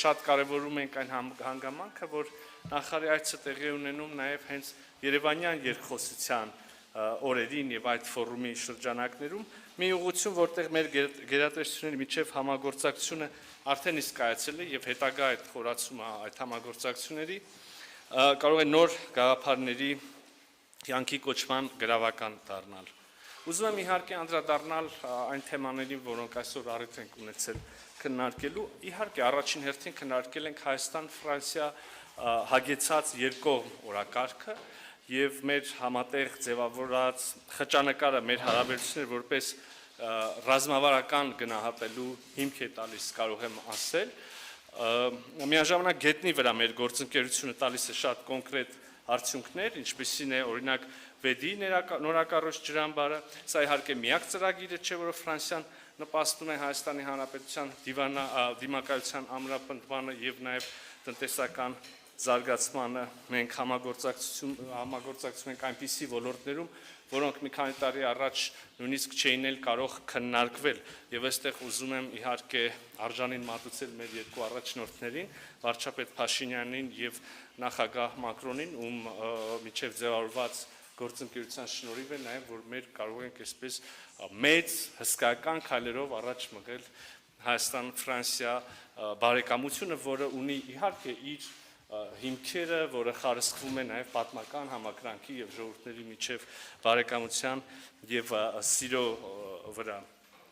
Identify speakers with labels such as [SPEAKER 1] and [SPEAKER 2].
[SPEAKER 1] շատ կարևորում ենք այն հանգամանքը, որ նախարարի այցը տեղի ունենում նաև հենց Երևանյան երկխոսության օրերին եւ այդ ֆորումի շրջանակներում մի ուղղություն, որտեղ մեր գերատեսչությունների միջև համագործակցությունը արդեն իսկ կայացել է եւ հետագա այդ խորացումը այդ համագործակցությունների կարող է նոր գաղափարների կյանքի կոչման գրավական դառնալ։ Ուզում եմ իհարկե անդրադառնալ այն թեմաներին, որոնք այսօր առիթ ենք ունեցել քննարկելու։ Իհարկե առաջին հերթին քննարկել ենք Հայաստան-Ֆրանսիա հագեցած երկկողմ օրակարգը եւ մեր համատեղ ձևավորած խճանկարը մեր հարաբերությունները որպես ռազմավարական գնահատելու հիմք է տալիս, կարող եմ ասել։ Միաժամանակ գետնի վրա մեր գործընկերությունը տալիս է շատ կոնկրետ արդյունքներ, ինչպիսին է օրինակ վեդի նորակառույց ջրամբարը, սա իհարկե միակ ծրագիրը չէ, որը Ֆրանսիան նպաստում է Հայաստանի Հանրապետության դիմակայության ամրապնդմանը եւ նաեւ տնտեսական զարգացմանը։ Մենք համագործակցում ենք այնպիսի ոլորտներում, որոնք մի քանի տարի առաջ նույնիսկ չէին էլ կարող քննարկվել եւ այստեղ ուզում եմ իհարկե արժանին մատուցել մեր երկու առաջնորդներին, վարչապետ Փաշինյանին եւ նախագահ Մակրոնին, ում միջև ձևավորված գործընկերության շնորհիվ է նաեւ որ մեր կարող ենք այսպես մեծ հսկայական քայլերով առաջ մղել Հայաստան-Ֆրանսիա բարեկամությունը, որը ունի իհարկե իր հիմքերը, որը խարսխվում է նաև պատմական համակրանքի եւ ժողովուրդների միջև բարեկամության եւ սիրո վրա։